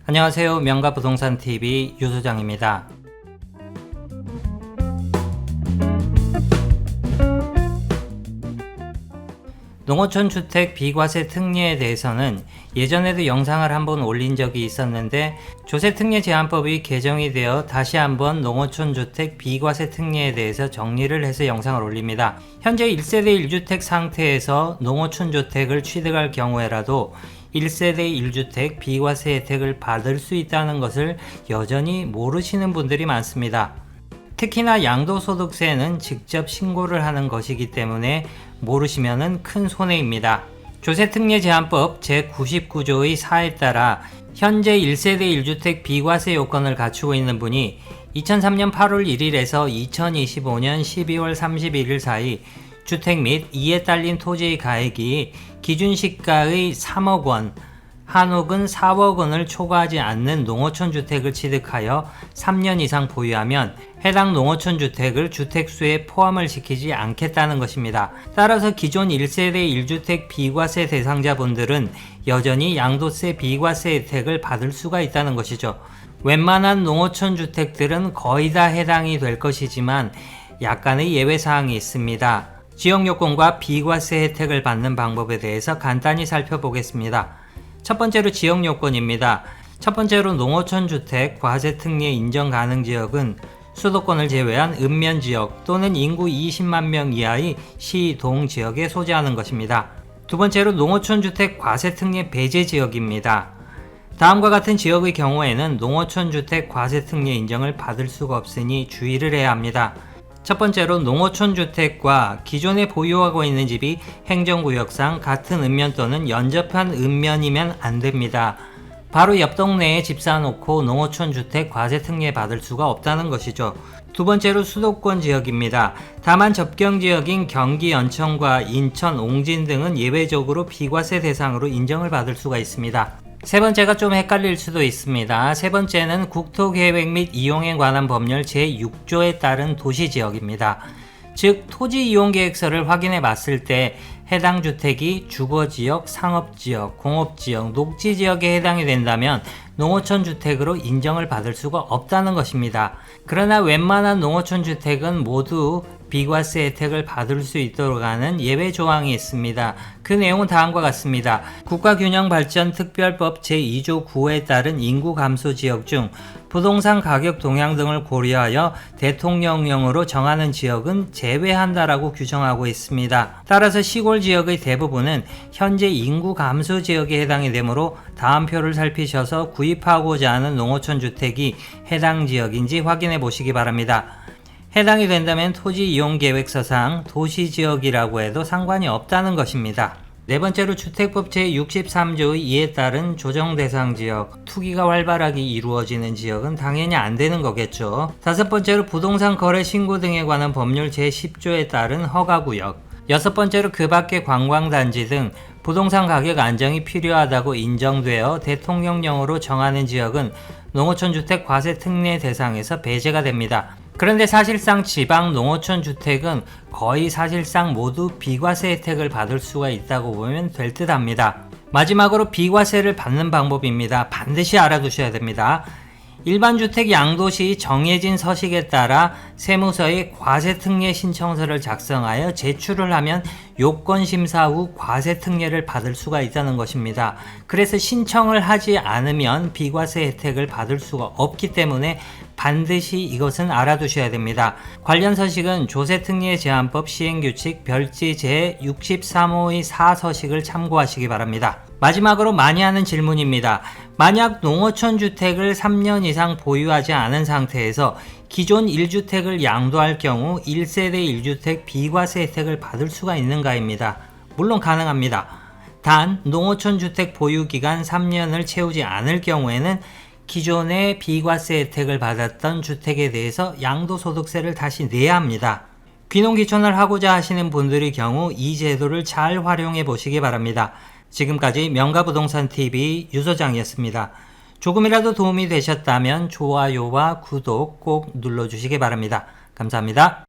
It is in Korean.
안녕하세요. 명가부동산TV 유소장입니다. 농어촌 주택 비과세 특례에 대해서는 예전에도 영상을 한번 올린 적이 있었는데 조세특례 제한법이 개정이 되어 다시 한번 농어촌 주택 비과세 특례에 대해서 정리를 해서 영상을 올립니다. 현재 1세대 1주택 상태에서 농어촌 주택을 취득할 경우에라도 1세대 1주택 비과세 혜택을 받을 수 있다는 것을 여전히 모르시는 분들이 많습니다. 특히나 양도소득세는 직접 신고를 하는 것이기 때문에 모르시면 큰 손해입니다. 조세특례 제한법 제99조의 4에 따라 현재 1세대 1주택 비과세 요건을 갖추고 있는 분이 2003년 8월 1일에서 2025년 12월 31일 사이 주택 및 이에 딸린 토지의 가액이 기준 시가의 3억 원, 한옥은 4억 원을 초과하지 않는 농어촌 주택을 취득하여 3년 이상 보유하면 해당 농어촌 주택을 주택수에 포함을 시키지 않겠다는 것입니다. 따라서 기존 1세대 1주택 비과세 대상자분들은 여전히 양도세 비과세 혜택을 받을 수가 있다는 것이죠. 웬만한 농어촌 주택들은 거의 다 해당이 될 것이지만 약간의 예외사항이 있습니다. 지역요건과 비과세 혜택을 받는 방법에 대해서 간단히 살펴보겠습니다. 첫 번째로 지역요건입니다. 첫 번째로 농어촌 주택 과세특례 인정 가능 지역은 수도권을 제외한 읍면지역 또는 인구 20만 명 이하의 시, 동 지역에 소재하는 것입니다. 두 번째로 농어촌 주택 과세특례 배제 지역입니다. 다음과 같은 지역의 경우에는 농어촌 주택 과세특례 인정을 받을 수가 없으니 주의를 해야 합니다. 첫 번째로 농어촌 주택과 기존에 보유하고 있는 집이 행정구역상 같은 읍면 또는 연접한 읍면이면 안됩니다. 바로 옆 동네에 집 사놓고 농어촌 주택 과세특례 받을 수가 없다는 것이죠. 두 번째로 수도권 지역입니다. 다만 접경지역인 경기 연천과 인천, 옹진 등은 예외적으로 비과세 대상으로 인정을 받을 수가 있습니다. 세 번째가 좀 헷갈릴 수도 있습니다. 세 번째는 국토계획 및 이용에 관한 법률 제6조에 따른 도시지역입니다. 즉 토지이용계획서를 확인해 봤을 때 해당 주택이 주거지역, 상업지역, 공업지역, 녹지지역에 해당이 된다면 농어촌 주택으로 인정을 받을 수가 없다는 것입니다. 그러나 웬만한 농어촌 주택은 모두 비과세 혜택을 받을 수 있도록 하는 예외 조항이 있습니다. 그 내용은 다음과 같습니다. 국가균형발전특별법 제2조 9호에 따른 인구 감소 지역 중 부동산 가격 동향 등을 고려하여 대통령령으로 정하는 지역은 제외한다라고 규정하고 있습니다. 따라서 시골 지역의 대부분은 현재 인구 감소 지역에 해당이 되므로 다음 표를 살피셔서 구입하고자 하는 농어촌 주택이 해당 지역인지 확인해 보시기 바랍니다. 해당이 된다면 토지이용계획서상 도시지역이라고 해도 상관이 없다는 것입니다. 네 번째로 주택법 제63조의 이에 따른 조정대상지역, 투기가 활발하게 이루어지는 지역은 당연히 안 되는 거겠죠. 다섯 번째로 부동산 거래 신고 등에 관한 법률 제10조에 따른 허가구역, 여섯 번째로 그 밖의 관광단지 등 부동산 가격 안정이 필요하다고 인정되어 대통령령으로 정하는 지역은 농어촌 주택 과세 특례 대상에서 배제가 됩니다. 그런데 사실상 지방 농어촌 주택은 거의 사실상 모두 비과세 혜택을 받을 수가 있다고 보면 될 듯 합니다. 마지막으로 비과세를 받는 방법입니다. 반드시 알아두셔야 됩니다. 일반 주택 양도 시 정해진 서식에 따라 세무서에 과세특례 신청서를 작성하여 제출을 하면 요건심사 후 과세특례를 받을 수가 있다는 것입니다. 그래서 신청을 하지 않으면 비과세 혜택을 받을 수가 없기 때문에 반드시 이것은 알아두셔야 됩니다. 관련 서식은 조세특례 제한법 시행규칙 별지 제63호의 4서식을 참고하시기 바랍니다. 마지막으로 많이 하는 질문입니다. 만약 농어촌 주택을 3년 이상 보유하지 않은 상태에서 기존 1주택을 양도할 경우 1세대 1주택 비과세 혜택을 받을 수가 있는가입니다. 물론 가능합니다. 단 농어촌 주택 보유기간 3년을 채우지 않을 경우에는 기존의 비과세 혜택을 받았던 주택에 대해서 양도소득세를 다시 내야 합니다. 귀농귀촌을 하고자 하시는 분들의 경우 이 제도를 잘 활용해 보시기 바랍니다. 지금까지 명가부동산TV 유소장이었습니다. 조금이라도 도움이 되셨다면 좋아요와 구독 꼭 눌러주시기 바랍니다. 감사합니다.